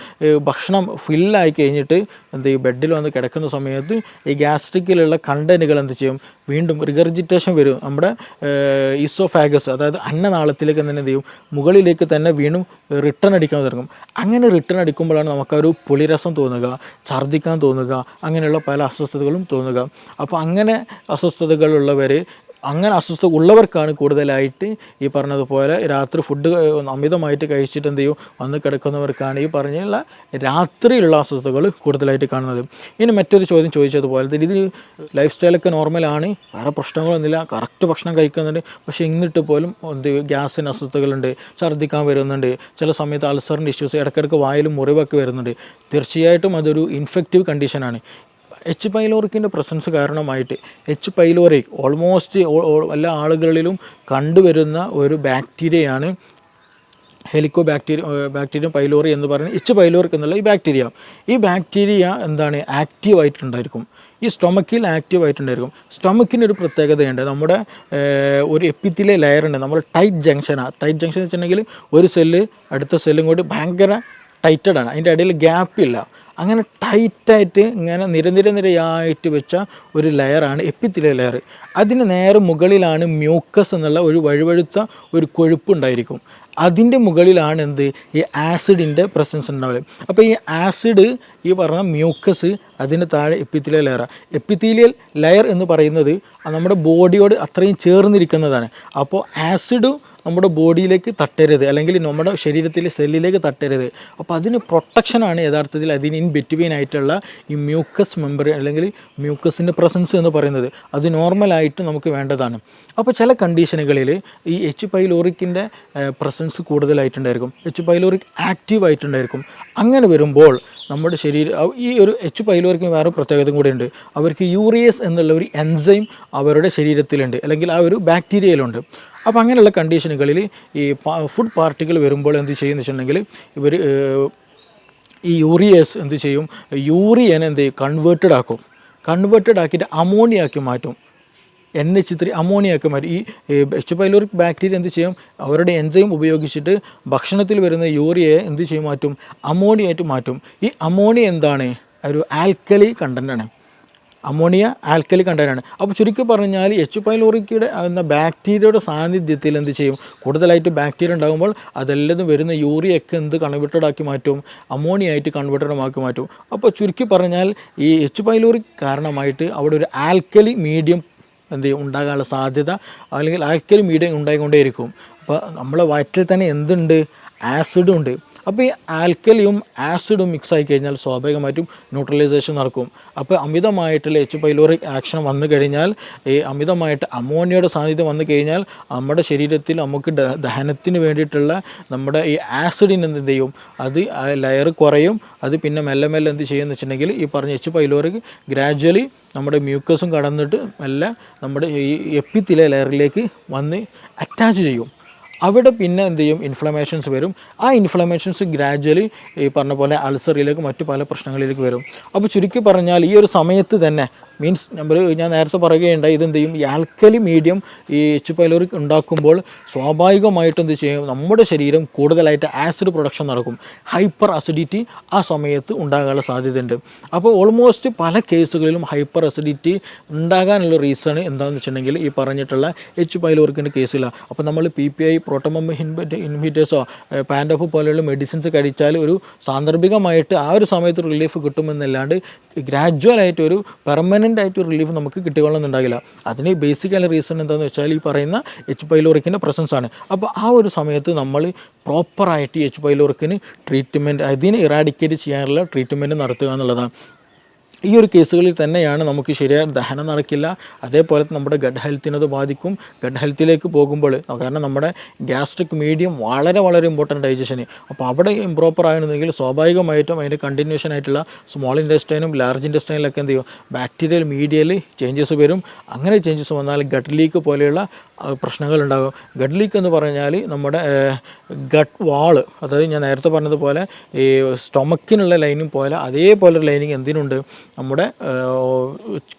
ഭക്ഷണം ഫില്ലായി കഴിഞ്ഞിട്ട് എന്ത് ചെയ്യും, ബെഡിൽ വന്ന് കിടക്കുന്ന സമയത്ത് ഈ ഗ്യാസ്ട്രിക്കിലുള്ള കണ്ടൻറ്റുകൾ എന്ത് ചെയ്യും, വീണ്ടും റിഗർജിറ്റേഷൻ വരും. നമ്മുടെ ഈസോഫാഗസ്, അതായത് അന്നനാളത്തിലേക്ക് തന്നെ എന്ത് ചെയ്യും, മുകളിലേക്ക് തന്നെ വീണ്ടും റിട്ടേൺ അടിക്കാൻ തുടങ്ങും. അങ്ങനെ റിട്ടേൺ അടിക്കുമ്പോഴാണ് നമുക്കൊരു പുളിരസം തോന്നുക, ഛർദ്ദിക്കാൻ തോന്നുക, അങ്ങനെയുള്ള പല അസ്വസ്ഥതകളും തോന്നുക. അപ്പോൾ അങ്ങനെ അസ്വസ്ഥതകളുള്ളവർ, അങ്ങനെ അസ്വസ്ഥത ഉള്ളവർക്കാണ് കൂടുതലായിട്ട് ഈ പറഞ്ഞതുപോലെ രാത്രി ഫുഡ് അമിതമായിട്ട് കഴിച്ചിട്ട് എന്ത് ചെയ്യും, വന്ന് കിടക്കുന്നവർക്കാണ് ഈ പറഞ്ഞുള്ള രാത്രിയിലുള്ള അസ്വസ്ഥതകൾ കൂടുതലായിട്ട് കാണുന്നത്. ഇനി മറ്റൊരു ചോദ്യം ചോദിച്ചതുപോലെ തന്നെ ഇതിന് ലൈഫ് സ്റ്റൈലൊക്കെ നോർമലാണ്, വേറെ പ്രശ്നങ്ങളൊന്നുമില്ല, കറക്റ്റ് ഭക്ഷണം കഴിക്കുന്നുണ്ട്, പക്ഷേ എന്നിട്ട് പോലും എന്ത് ഗ്യാസിന് അസ്വസ്ഥതകളുണ്ട്, ഛർദ്ദിക്കാൻ വരുന്നുണ്ട്, ചില സമയത്ത് അൾസറിൻ്റെ ഇഷ്യൂസ്, ഇടയ്ക്കിടയ്ക്ക് വായിലും മുറിവൊക്കെ വരുന്നുണ്ട്. തീർച്ചയായിട്ടും അതൊരു ഇൻഫെക്റ്റീവ് കണ്ടീഷനാണ്. എച്ച് പൈലോറിക്കിൻ്റെ പ്രസൻസ് കാരണമായിട്ട്, എച്ച് പൈലോറി ഓൾമോസ്റ്റ് എല്ലാ ആളുകളിലും കണ്ടുവരുന്ന ഒരു ബാക്ടീരിയയാണ് ബാക്ടീരിയം പൈലോറി എന്ന് പറയുന്നത്. എച്ച് പൈലോറിക് എന്നുള്ള ഈ ബാക്ടീരിയ എന്താണ്, ആക്റ്റീവായിട്ടുണ്ടായിരിക്കും, ഈ സ്റ്റൊമക്കിൽ ആക്റ്റീവായിട്ടുണ്ടായിരിക്കും. സ്റ്റൊമക്കിനൊരു പ്രത്യേകതയുണ്ട്, നമ്മുടെ ഒരു എപ്പിത്തിലെ ലെയറുണ്ട്, നമ്മൾ ടൈറ്റ് ജംഗ്ഷൻ എന്ന് വെച്ചിട്ടുണ്ടെങ്കിൽ ഒരു സെല്ല് അടുത്ത സെല്ലും കൂടി ഭയങ്കര ടൈറ്റഡ് ആണ്, അതിൻ്റെ ഇടയിൽ ഗ്യാപ്പില്ല. അങ്ങനെ ടൈറ്റായിട്ട് ഇങ്ങനെ നിരയായിട്ട് വെച്ച ഒരു ലെയറാണ് എപ്പിത്തീലിയൽ ലെയർ. അതിന് നേരെ മുകളിലാണ് മ്യൂക്കസ് എന്നുള്ള ഒരു വഴുവഴുത്ത ഒരു കൊഴുപ്പുണ്ടായിരിക്കും. അതിൻ്റെ മുകളിലാണ് എന്ത്, ഈ ആസിഡിൻ്റെ പ്രസൻസ് ഉണ്ടാവുക. അപ്പോൾ ഈ ആസിഡ്, ഈ പറഞ്ഞ മ്യൂക്കസ്, അതിന് താഴെ എപ്പിത്തീലിയൽ ലെയറാണ്. എപ്പിത്തീലിയൽ ലെയർ എന്ന് പറയുന്നത് നമ്മുടെ ബോഡിയോട് അത്രയും ചേർന്നിരിക്കുന്നതാണ്. അപ്പോൾ ആസിഡ് നമ്മുടെ ബോഡിയിലേക്ക് തട്ടരുത്, അല്ലെങ്കിൽ നമ്മുടെ ശരീരത്തിലെ സെല്ലിലേക്ക് തട്ടരുത്. അപ്പോൾ അതിന് പ്രൊട്ടക്ഷനാണ് യഥാർത്ഥത്തിൽ അതിന് ഇൻ ബിറ്റ്വീൻ ആയിട്ടുള്ള ഈ മ്യൂക്കസ് മെമ്പർ അല്ലെങ്കിൽ മ്യൂക്കസിൻ്റെ പ്രസൻസ് എന്ന് പറയുന്നത്. അത് നോർമലായിട്ട് നമുക്ക് വേണ്ടതാണ്. അപ്പോൾ ചില കണ്ടീഷനുകളിൽ ഈ എച്ച് പൈലോറിക്കിൻ്റെ പ്രസൻസ് കൂടുതലായിട്ടുണ്ടായിരിക്കും, എച്ച് പൈലോറിക് ആക്റ്റീവ് ആയിട്ടുണ്ടായിരിക്കും. അങ്ങനെ വരുമ്പോൾ നമ്മുടെ ശരീരം, ഈ ഒരു എച്ച് പൈലോറിക്കിന് വേറെ പ്രത്യേകത കൂടെയുണ്ട്. അവർക്ക് യൂറിയസ് എന്നുള്ള ഒരു എൻസൈം അവരുടെ ശരീരത്തിലുണ്ട്, അല്ലെങ്കിൽ ആ ഒരു ബാക്ടീരിയയിലുണ്ട്. അപ്പോൾ അങ്ങനെയുള്ള കണ്ടീഷനുകളിൽ ഈ ഫുഡ് പാർട്ടികൾ വരുമ്പോൾ എന്ത് ചെയ്യുമെന്ന് വെച്ചിട്ടുണ്ടെങ്കിൽ ഇവർ ഈ യൂറിയസ് എന്ത് ചെയ്യും, യൂറിയനെ എന്ത് ചെയ്യും, കൺവേർട്ടഡ് ആക്കിയിട്ട് അമോണിയാക്കി മാറ്റും. NH3 അമോണിയാക്കി മാറ്റും. ഈ എച്ച് പൈലോറിക് ബാക്ടീരിയ എന്ത് ചെയ്യും, അവരുടെ എൻസൈം ഉപയോഗിച്ചിട്ട് ഭക്ഷണത്തിൽ വരുന്ന യൂറിയയെ എന്ത് ചെയ്യും, മാറ്റും, അമോണിയായിട്ട് മാറ്റും. ഈ അമോണിയ എന്താണ്, ഒരു ആൽക്കലി കണ്ടൻ്റാണ്. അമോണിയ ആൽക്കലി കണ്ടൻ്റാണ്. അപ്പോൾ ചുരുക്കി പറഞ്ഞാൽ എച്ച് പൈലോറിക്കയുടെ എന്ന ബാക്ടീരിയയുടെ സാന്നിധ്യത്തിൽ എന്ത് ചെയ്യും, കൂടുതലായിട്ട് ബാക്ടീരിയ ഉണ്ടാകുമ്പോൾ അതെല്ലാം വരുന്ന യൂറിയൊക്കെ എന്ത് കൺവേർട്ടഡ് ആക്കി മാറ്റും, അമോണിയ ആയിട്ട് കൺവേർട്ടഡ് ആക്കി മാറ്റും. അപ്പോൾ ചുരുക്കി പറഞ്ഞാൽ ഈ എച്ച് പൈലോറിക് കാരണമായിട്ട് അവിടെ ഒരു ആൽക്കലി മീഡിയം എന്ത് ചെയ്യും, ഉണ്ടാകാനുള്ള സാധ്യത, അല്ലെങ്കിൽ ആൽക്കലി മീഡിയം ഉണ്ടായിക്കൊണ്ടേയിരിക്കും. അപ്പോൾ നമ്മളെ വയറ്റിൽ തന്നെ എന്തുണ്ട്, ആസിഡും ഉണ്ട്. അപ്പോൾ ഈ ആൽക്കലിയും ആസിഡും മിക്സ് ആയി കഴിഞ്ഞാൽ സ്വാഭാവികമായിട്ടും ന്യൂട്രലൈസേഷൻ നടക്കും. അപ്പോൾ അമിതമായിട്ടുള്ള എച്ച് പൈലോറിക് ആക്ഷൻ വന്നു കഴിഞ്ഞാൽ, ഈ അമിതമായിട്ട് അമോണിയയുടെ സാന്നിധ്യം വന്നു കഴിഞ്ഞാൽ നമ്മുടെ ശരീരത്തിൽ നമുക്ക് ദഹനത്തിന് വേണ്ടിയിട്ടുള്ള നമ്മുടെ ഈ ആസിഡിന് എന്ത് ചെയ്യും, അത് ലെയർ കുറയും. അത് പിന്നെ മെല്ലെ എന്ത് ചെയ്യുമെന്ന് വെച്ചിട്ടുണ്ടെങ്കിൽ ഈ പറഞ്ഞ എച്ച് പൈലോറിക് ഗ്രാജ്വലി നമ്മുടെ മ്യൂക്കസും കടന്നിട്ട് മെല്ലെ നമ്മുടെ ഈ എപ്പിത്തീലിയൽ ലെയറിലേക്ക് വന്ന് അറ്റാച്ച് ചെയ്യും. അവിടെ പിന്നെ എന്ത് ചെയ്യും, ഇൻഫ്ലമേഷൻസ് വരും. ആ ഇൻഫ്ലമേഷൻസ് ഗ്രാജ്വലി ഈ പറഞ്ഞ പോലെ അൾസറിലേക്ക് മറ്റു പല പ്രശ്നങ്ങളിലേക്ക് വരും. അപ്പോൾ ചുരുക്കി പറഞ്ഞാൽ ഈ ഒരു സമയത്ത് തന്നെ മീൻസ് ഞാൻ നേരത്തെ പറയുകയുണ്ടായി, ഇതെന്ത് ചെയ്യും, ഈ ആൽക്കലി മീഡിയം ഈ എച്ച് പൈലോറിക് ഉണ്ടാക്കുമ്പോൾ സ്വാഭാവികമായിട്ടും എന്ത് ചെയ്യും, നമ്മുടെ ശരീരം കൂടുതലായിട്ട് ആസിഡ് പ്രൊഡക്ഷൻ നടക്കും. ഹൈപ്പർ അസിഡിറ്റി ആ സമയത്ത് ഉണ്ടാകാനുള്ള സാധ്യതയുണ്ട്. അപ്പോൾ ഓൾമോസ്റ്റ് പല കേസുകളിലും ഹൈപ്പർ അസിഡിറ്റി ഉണ്ടാകാനുള്ള റീസൺ എന്താണെന്ന് വെച്ചിട്ടുണ്ടെങ്കിൽ ഈ പറഞ്ഞിട്ടുള്ള എച്ച് പൈലോറിക്കിൻ്റെ കേസില്ല. അപ്പോൾ നമ്മൾ PPI പ്രോട്ടോമം ഇൻഹിബിറ്റേഴ്സോ പാൻഡോഫ് പോലെയുള്ള മെഡിസിൻസ് കഴിച്ചാൽ ഒരു സാന്ദർഭികമായിട്ട് ആ ഒരു സമയത്ത് റിലീഫ് കിട്ടുമെന്നല്ലാണ്ട് ഗ്രാജ്വലായിട്ട് ഒരു പെർമനൻ്റ് ആയിട്ട് റിലീഫ് നമുക്ക് കിട്ടിക്കൊള്ളുന്നുണ്ടാകില്ല. അതിന് ബേസിക്കലി റീസൺ എന്താണെന്ന് വെച്ചാൽ ഈ പറയുന്ന എച്ച് പൈലോറിക്കിൻ്റെ പ്രസൻസ് ആണ്. അപ്പോൾ ആ ഒരു സമയത്ത് നമ്മൾ പ്രോപ്പറായിട്ട് എച്ച് പൈലോറിക്കിന് ട്രീറ്റ്മെൻറ്റ്, അതിനെ ഇറാഡിക്കേറ്റ് ചെയ്യാനുള്ള ട്രീറ്റ്മെൻറ്റ് നടത്തുക എന്നുള്ളതാണ്. ഈ ഒരു കേസുകളിൽ തന്നെയാണ് നമുക്ക് ശരിയായ ദഹനം നടക്കില്ല. അതേപോലെ നമ്മുടെ ഗഡ് ഹെൽത്തിനത് ബാധിക്കും. ഗഡ് ഹെൽത്തിലേക്ക് പോകുമ്പോൾ, കാരണം നമ്മുടെ ഗ്യാസ്ട്രിക് മീഡിയം വളരെ ഇമ്പോർട്ടൻ്റ് ഡൈജഷന്. അപ്പോൾ അവിടെ ഇംപ്രോപ്പർ ആയിരുന്നെങ്കിൽ സ്വാഭാവികമായിട്ടും അതിൻ്റെ കണ്ടിന്യൂഷൻ ആയിട്ടുള്ള സ്മോൾ ഇൻറ്റെസ്റ്റൈനും ലാർജ് ഇൻറ്റെസ്റ്റൈനിലൊക്കെ എന്ത് ചെയ്യും, ബാക്ടീരിയൽ മീഡിയയിൽ ചേഞ്ചസ് വരും. അങ്ങനെ ചേഞ്ചസ് വന്നാൽ ഗട്ട് ലീക്ക് പോലെയുള്ള പ്രശ്നങ്ങളുണ്ടാകും. ഗട്ട് ലീക്ക് എന്ന് പറഞ്ഞാൽ നമ്മുടെ ഗട്ട് വാള്, അതായത് ഞാൻ നേരത്തെ പറഞ്ഞതുപോലെ ഈ സ്റ്റൊമക്കിനുള്ള ലൈനും പോലെ അതേപോലെ ഒരു ലൈനിങ് എന്തിനുണ്ട്, നമ്മുടെ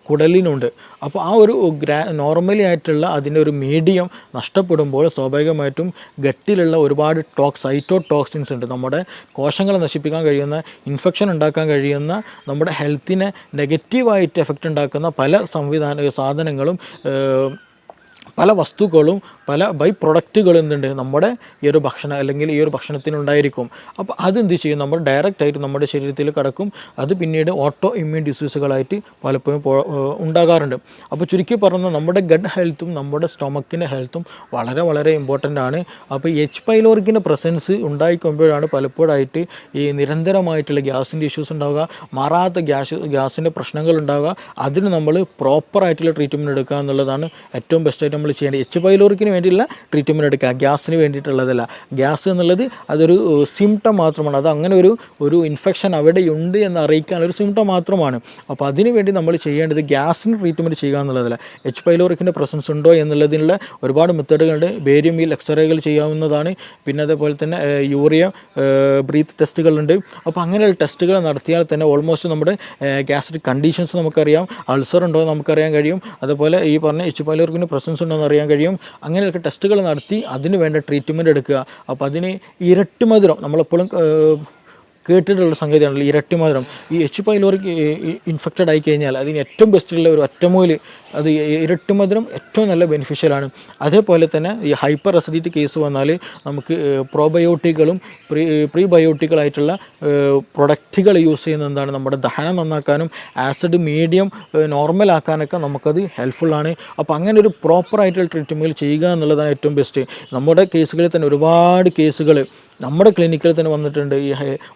കുടലിനുണ്ട്. അപ്പോൾ ആ ഒരു നോർമലി ആയിട്ടുള്ള അതിൻ്റെ ഒരു മീഡിയം നഷ്ടപ്പെടുമ്പോൾ സ്വാഭാവികമായിട്ടും ഗട്ടിലുള്ള ഒരുപാട് സൈറ്റോടോക്സിൻസ് ഉണ്ട്, നമ്മുടെ കോശങ്ങളെ നശിപ്പിക്കാൻ കഴിയുന്ന, ഇൻഫെക്ഷൻ ഉണ്ടാക്കാൻ കഴിയുന്ന, നമ്മുടെ ഹെൽത്തിനെ നെഗറ്റീവായിട്ട് എഫക്റ്റ് ഉണ്ടാക്കുന്ന പല സാധനങ്ങളും, പല വസ്തുക്കളും, പല ബൈ പ്രൊഡക്റ്റുകൾ എന്തുണ്ട് നമ്മുടെ ഈ ഒരു ഭക്ഷണം അല്ലെങ്കിൽ ഈ ഒരു ഭക്ഷണത്തിനുണ്ടായിരിക്കും. അപ്പോൾ അതെന്ത് ചെയ്യും, നമ്മൾ ഡയറക്റ്റായിട്ട് നമ്മുടെ ശരീരത്തിൽ കിടക്കും. അത് പിന്നീട് ഓട്ടോ ഇമ്മ്യൂൺ ഡിസീസുകളായിട്ട് പലപ്പോഴും ഉണ്ടാകാറുണ്ട്. അപ്പോൾ ചുരുക്കി പറഞ്ഞാൽ നമ്മുടെ ഗഡ് ഹെൽത്തും നമ്മുടെ സ്റ്റൊമക്കിൻ്റെ ഹെൽത്തും വളരെ ഇമ്പോർട്ടൻ്റ് ആണ്. അപ്പോൾ എച്ച് പൈലോറിക്കിൻ്റെ പ്രസൻസ് ഉണ്ടായിക്കൊമ്പോഴാണ് പലപ്പോഴായിട്ട് ഈ നിരന്തരമായിട്ടുള്ള ഗ്യാസിൻ്റെ ഇഷ്യൂസ് ഉണ്ടാവുക, മാറാത്ത ഗ്യാസിൻ്റെ പ്രശ്നങ്ങൾ ഉണ്ടാവുക. അതിന് നമ്മൾ പ്രോപ്പറായിട്ടുള്ള ട്രീറ്റ്മെൻറ്റ് എടുക്കുക എന്നുള്ളതാണ് ഏറ്റവും ബെസ്റ്റായിട്ട് നമ്മൾ ചെയ്യേണ്ടത്. എച്ച് പൈലോറിക്കിന് വേണ്ടിയുള്ള ട്രീറ്റ്മെൻറ്റ് എടുക്കുക, ഗ്യാസിന് വേണ്ടിയിട്ടുള്ളതല്ല. ഗ്യാസ് എന്നുള്ളത് അതൊരു സിംറ്റം മാത്രമാണ്. അത് അങ്ങനെ ഒരു ഇൻഫെക്ഷൻ അവിടെയുണ്ട് എന്ന് അറിയിക്കാനൊരു സിംറ്റം മാത്രമാണ്. അപ്പോൾ അതിന് വേണ്ടി നമ്മൾ ചെയ്യേണ്ടത് ഗ്യാസിന് ട്രീറ്റ്മെൻറ്റ് ചെയ്യുക എന്നുള്ളതല്ല. എച്ച് പൈലോറിക്കിൻ്റെ പ്രസൻസ് ഉണ്ടോ എന്നുള്ളതിനുള്ള ഒരുപാട് മെത്തേഡുകളുണ്ട്. ബേരിയം വീൽ എക്സ്റേകൾ ചെയ്യാവുന്നതാണ്. പിന്നെ അതേപോലെ തന്നെ യൂറിയ ബ്രീത്ത് ടെസ്റ്റുകളുണ്ട്. അപ്പോൾ അങ്ങനെയുള്ള ടെസ്റ്റുകൾ നടത്തിയാൽ തന്നെ ഓൾമോസ്റ്റ് നമ്മുടെ ഗ്യാസ്ട്രിക് കണ്ടീഷൻസ് നമുക്കറിയാം, അൾസർ ഉണ്ടോ എന്ന് നമുക്കറിയാൻ കഴിയും. അതുപോലെ ഈ പറഞ്ഞ എച്ച് പൈലോറിക്കിൻ്റെ പ്രസൻസ് ഉണ്ടോയെന്ന് അറിയാൻ കഴിയും. അങ്ങനെയൊക്കെ ടെസ്റ്റുകൾ നടത്തി അതിന് വേണ്ട ട്രീറ്റ്മെൻറ്റ് എടുക്കുക. അപ്പോൾ അതിന് ഇരട്ടി മധുരം, നമ്മളെപ്പോഴും കേട്ടിട്ടുള്ള സംഗതിയാണല്ലോ ഇരട്ടി മധുരം. ഈ എച്ച് പൈലോറി ഇൻഫെക്റ്റഡ് ആയി കഴിഞ്ഞാൽ അതിന് ഏറ്റവും ബെസ്റ്റുള്ള ഒരു ഒറ്റമൂല് അത് ഇരട്ടി മധുരം ഏറ്റവും നല്ല ബെനിഫിഷ്യലാണ്. അതേപോലെ തന്നെ ഈ ഹൈപ്പർ അസിഡിറ്റി കേസ് വന്നാൽ നമുക്ക് പ്രോബയോട്ടിക്കുകളും പ്രീബയോട്ടിക്കുകളായിട്ടുള്ള പ്രൊഡക്റ്റുകൾ യൂസ് ചെയ്യുന്നത് എന്താണ്, നമ്മുടെ ദഹനം നന്നാക്കാനും ആസിഡ് മീഡിയം നോർമൽ ആക്കാനൊക്കെ നമുക്കത് ഹെൽപ്ഫുള്ളാണ്. അപ്പോൾ അങ്ങനെ ഒരു പ്രോപ്പറായിട്ടുള്ള ട്രീറ്റ്മെൻറ്റ് ചെയ്യുക എന്നുള്ളതാണ് ഏറ്റവും ബെസ്റ്റ്. നമ്മുടെ കേസുകളിൽ തന്നെ ഒരുപാട് കേസുകൾ നമ്മുടെ ക്ലിനിക്കിൽ തന്നെ വന്നിട്ടുണ്ട്. ഈ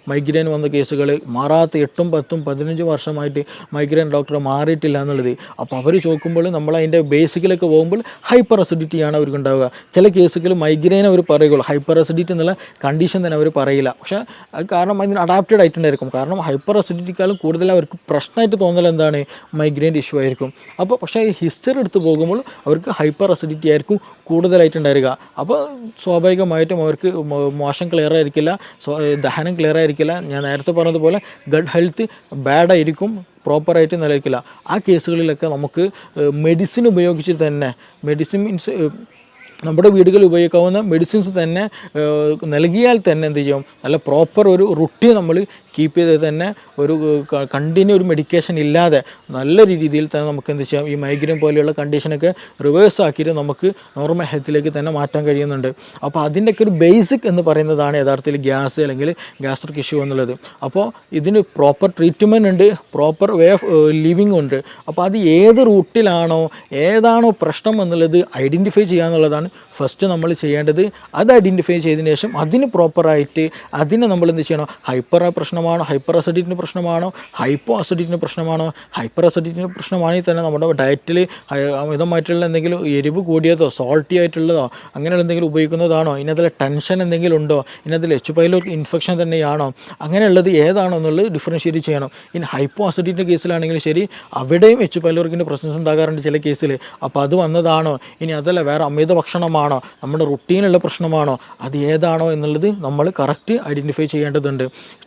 മൈഗ്രെയിൻ വന്ന കേസുകൾ മാറാത്ത 8, 10, 15 വർഷമായിട്ട് മൈഗ്രെയിൻ ഡോക്ടർ മാറിയിട്ടില്ല എന്നുള്ളത്. അപ്പോൾ അവർ ചോദിക്കുമ്പോൾ നമ്മൾ അതിൻ്റെ ബേസിക്കിലൊക്കെ പോകുമ്പോൾ ഹൈപ്പർ അസിഡിറ്റിയാണ് അവർക്ക് ഉണ്ടാവുക. ചില കേസുകൾ മൈഗ്രെയിൻ അവർ പറയുള്ളൂ, ഹൈപ്പർ അസിഡിറ്റി എന്നുള്ള കണ്ടീഷൻ തന്നെ അവർ പറയില്ല. പക്ഷേ അത് കാരണം അതിന് അഡാപ്റ്റഡ് ആയിട്ടുണ്ടായിരിക്കും. കാരണം ഹൈപ്പർ അസിഡിറ്റിക്കാളും കൂടുതൽ അവർക്ക് പ്രശ്നമായിട്ട് തോന്നൽ എന്താണ്, മൈഗ്രെയിൻ്റെ ഇഷ്യൂ ആയിരിക്കും. അപ്പോൾ പക്ഷേ ഈ ഹിസ്റ്ററി എടുത്ത് പോകുമ്പോൾ അവർക്ക് ഹൈപ്പർ അസിഡിറ്റി ആയിരിക്കും കൂടുതലായിട്ടുണ്ടായിരിക. അപ്പോൾ സ്വാഭാവികമായിട്ടും അവർക്ക് മോശം ക്ലിയർ ആയിരിക്കില്ല, ദഹനം ക്ലിയർ ആയിരിക്കില്ല. ഞാൻ നേരത്തെ പറഞ്ഞതുപോലെ ഗട്ട് ഹെൽത്ത് ബാഡായിരിക്കും, പ്രോപ്പറായിട്ട് നിലനിൽക്കില്ല. ആ കേസുകളിലൊക്കെ നമുക്ക് മെഡിസിൻ ഉപയോഗിച്ചിട്ട് തന്നെ, മെഡിസിൻ മീൻസ് നമ്മുടെ വീടുകളിൽ ഉപയോഗിക്കാവുന്ന മെഡിസിൻസ് തന്നെ നൽകിയാൽ തന്നെ എന്ത് ചെയ്യും, നല്ല പ്രോപ്പർ ഒരു റുട്ടീൻ നമ്മൾ കീപ്പ് ചെയ്ത് തന്നെ ഒരു കണ്ടിന്യൂ ഒരു മെഡിക്കേഷൻ ഇല്ലാതെ നല്ല രീതിയിൽ തന്നെ നമുക്ക് എന്ത് ചെയ്യാം, ഈ മൈഗ്രെയിൻ പോലെയുള്ള കണ്ടീഷനൊക്കെ റിവേഴ്സ് ആക്കിയിട്ട് നമുക്ക് നോർമൽ ഹെൽത്തിലേക്ക് തന്നെ മാറ്റാൻ കഴിയുന്നുണ്ട്. അപ്പോൾ അതിൻ്റെയൊക്കെ ഒരു ബേസിക് എന്ന് പറയുന്നതാണ് യഥാർത്ഥത്തിൽ ഗ്യാസ് അല്ലെങ്കിൽ ഗ്യാസ്ട്രിക് ഇഷ്യൂ എന്നുള്ളത്. അപ്പോൾ ഇതിന് പ്രോപ്പർ ട്രീറ്റ്മെൻറ്റ് ഉണ്ട്, പ്രോപ്പർ വേ ഓഫ് ലിവിങ് ഉണ്ട്. അപ്പോൾ അത് ഏത് റൂട്ടിലാണോ ഏതാണോ പ്രശ്നം എന്നുള്ളത് ഐഡൻറ്റിഫൈ ചെയ്യുക എന്നുള്ളതാണ് ഫസ്റ്റ് നമ്മൾ ചെയ്യേണ്ടത്. അത് ഐഡൻറ്റിഫൈ ചെയ്തതിന് ശേഷം അതിന് പ്രോപ്പറായിട്ട് അതിനെ നമ്മൾ എന്ത് ചെയ്യണം, ഹൈപ്പർ പ്രശ്നമാണോ, ഹൈപ്പർ അസിഡിറ്റിൻ്റെ പ്രശ്നമാണോ, ഹൈപ്പോ അസിഡിറ്റിൻ്റെ പ്രശ്നമാണോ. ഹൈപ്പർ അസിഡിറ്റിൻ്റെ പ്രശ്നമാണെങ്കിൽ തന്നെ നമ്മുടെ ഡയറ്റിൽ അമിതമായിട്ടുള്ള എന്തെങ്കിലും എരിവ് കൂടിയതോ സോൾട്ടി ആയിട്ടുള്ളതോ അങ്ങനെയുള്ള എന്തെങ്കിലും ഉപയോഗിക്കുന്നതാണോ, ഇതിനകത്തിൽ ടെൻഷൻ എന്തെങ്കിലും ഉണ്ടോ, ഇതിനകത്തിൽ എച്ച് പൈലോറി ഇൻഫെക്ഷൻ തന്നെയാണോ, അങ്ങനെയുള്ളത് ഏതാണോ എന്നുള്ളത് ഡിഫറൻഷ്യേറ്റ് ചെയ്യണം. ഇനി ഹൈപ്പോ അസിഡിറ്റിൻ്റെ കേസിലാണെങ്കിലും ശരി, അവിടെയും എച്ച് പൈലോറിക്കിൻ്റെ പ്രശ്നം ഉണ്ടാകാറുണ്ട് ചില കേസിൽ. അപ്പോൾ അത് വന്നതാണോ, ഇനി അതല്ല വേറെ അമിത ഭക്ഷണമാണോ, നമ്മുടെ റുട്ടീനുള്ള പ്രശ്നമാണോ, അത് ഏതാണോ എന്നുള്ളത് നമ്മൾ കറക്റ്റ് ഐഡൻറ്റിഫൈ ചെയ്യേണ്ടതുണ്ട്.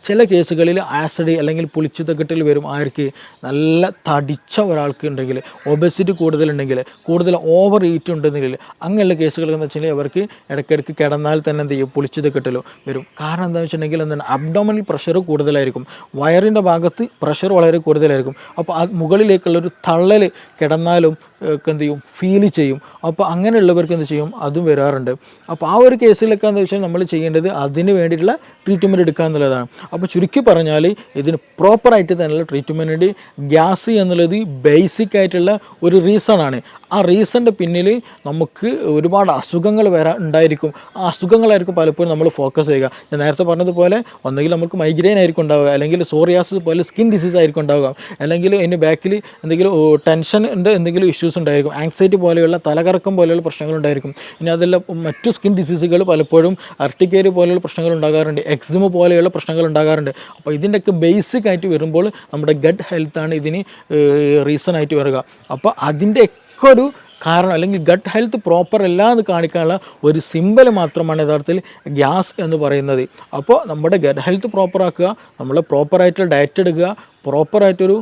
ചില കേസുകളിൽ ആസിഡ് അല്ലെങ്കിൽ പുളിച്ചുതക്കെട്ടിൽ വരും. ആർക്ക്, നല്ല തടിച്ച ഒരാൾക്ക് ഉണ്ടെങ്കിൽ, ഒബസിറ്റി കൂടുതലുണ്ടെങ്കിൽ, കൂടുതൽ ഓവർ ഈറ്റ് ഉണ്ടെങ്കിൽ, അങ്ങനെയുള്ള കേസുകൾ എന്ന് വെച്ചാൽ അവർക്ക് ഇടയ്ക്കിടയ്ക്ക് കിടന്നാൽ തന്നെ എന്ത് ചെയ്യും, പുളിച്ചുതക്കെട്ടലോ വരും. കാരണം എന്താണെന്ന് വെച്ചിട്ടുണ്ടെങ്കിൽ എന്താണ്, അബ്ഡോമിനൽ പ്രഷർ കൂടുതലായിരിക്കും, വയറിൻ്റെ ഭാഗത്ത് പ്രഷർ വളരെ കൂടുതലായിരിക്കും. അപ്പോൾ ആ മുകളിലേക്കുള്ളൊരു തള്ളൽ കിടന്നാലും എന്ത് ചെയ്യും, ഫീൽ ചെയ്യും. അപ്പോൾ അങ്ങനെയുള്ളവർക്ക് എന്ത് ചെയ്യും, അതും വരാറുണ്ട്. അപ്പോൾ ആ ഒരു കേസിലൊക്കെ എന്താ വെച്ചാൽ നമ്മൾ ചെയ്യേണ്ടത് അതിന് വേണ്ടിയിട്ടുള്ള ട്രീറ്റ്മെൻറ്റ് എടുക്കുക എന്നുള്ളതാണ്. അപ്പോൾ ചുരുക്കി പറഞ്ഞാൽ ഇതിന് പ്രോപ്പറായിട്ട് തന്നെയുള്ള ട്രീറ്റ്മെൻറ്റ്. ഗ്യാസ് എന്നുള്ളത് ബേസിക് ആയിട്ടുള്ള ഒരു റീസണാണ്. ആ റീസണിൻ്റെ പിന്നിൽ നമുക്ക് ഒരുപാട് അസുഖങ്ങൾ ഉണ്ടായിരിക്കും. ആ അസുഖങ്ങളായിരിക്കും പലപ്പോഴും നമ്മൾ ഫോക്കസ് ചെയ്യുക. ഞാൻ നേരത്തെ പറഞ്ഞതുപോലെ ഒന്നെങ്കിൽ നമുക്ക് മൈഗ്രെയിൻ ആയിരിക്കും ഉണ്ടാവുക, അല്ലെങ്കിൽ സോറിയാസിസ് പോലെ സ്കിൻ ഡിസീസ് ആയിരിക്കും ഉണ്ടാവുക, അല്ലെങ്കിൽ അതിൻ്റെ ബാക്കിൽ എന്തെങ്കിലും ടെൻഷൻ്റെ എന്തെങ്കിലും ഇഷ്യൂസ് ഉണ്ടായിരിക്കും, ആങ്സൈറ്റി പോലെയുള്ള തലകറക്കം പോലെയുള്ള പ്രശ്നങ്ങളുണ്ടായിരിക്കും. ഇനി അതെല്ലാം മറ്റു സ്കിൻ ഡിസീസുകൾ പലപ്പോഴും അർട്ടിക്കേരി പോലെയുള്ള പ്രശ്നങ്ങൾ ഉണ്ടാകാറുണ്ട്, എക്സിമ പോലെയുള്ള പ്രശ്നങ്ങൾ ഉണ്ടാകാറുണ്ട്. അപ്പോൾ ഇതിൻ്റെയൊക്കെ ബേസിക് ആയിട്ട് വരുമ്പോൾ നമ്മുടെ ഗട്ട് ഹെൽത്താണ് ഇതിന് റീസൺ ആയിട്ട് വരിക. അപ്പോൾ അതിൻ്റെയൊക്കെ ഒരു കാരണം അല്ലെങ്കിൽ ഗട്ട് ഹെൽത്ത് പ്രോപ്പർ അല്ല എന്ന് കാണിക്കാനുള്ള ഒരു സിമ്പൽ മാത്രമാണ് യഥാർത്ഥത്തിൽ ഗ്യാസ് എന്ന് പറയുന്നത്. അപ്പോൾ നമ്മുടെ ഗട്ട് ഹെൽത്ത് പ്രോപ്പറാക്കുക, നമ്മൾ പ്രോപ്പറായിട്ടുള്ള ഡയറ്റ് എടുക്കുക, പ്രോപ്പറായിട്ടൊരു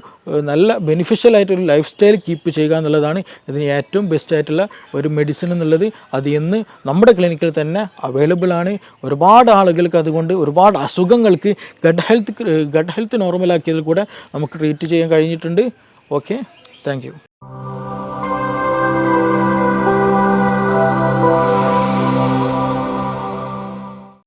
നല്ല ബെനിഫിഷ്യൽ ആയിട്ടൊരു ലൈഫ് സ്റ്റൈൽ കീപ്പ് ചെയ്യുക എന്നുള്ളതാണ് ഇതിന് ഏറ്റവും ബെസ്റ്റ് ആയിട്ടുള്ള ഒരു മെഡിസിൻ എന്നുള്ളത്. അത് ഇന്ന് നമ്മുടെ ക്ലിനിക്കിൽ തന്നെ അവൈലബിൾ ആണ്. ഒരുപാട് ആളുകൾക്ക് അതുകൊണ്ട് ഒരുപാട് അസുഖങ്ങൾക്ക് ഗട്ട് ഹെൽത്ത് നോർമലാക്കിയതിൽ കൂടെ നമുക്ക് ട്രീറ്റ് ചെയ്യാൻ കഴിഞ്ഞിട്ടുണ്ട്. Okay, thank you.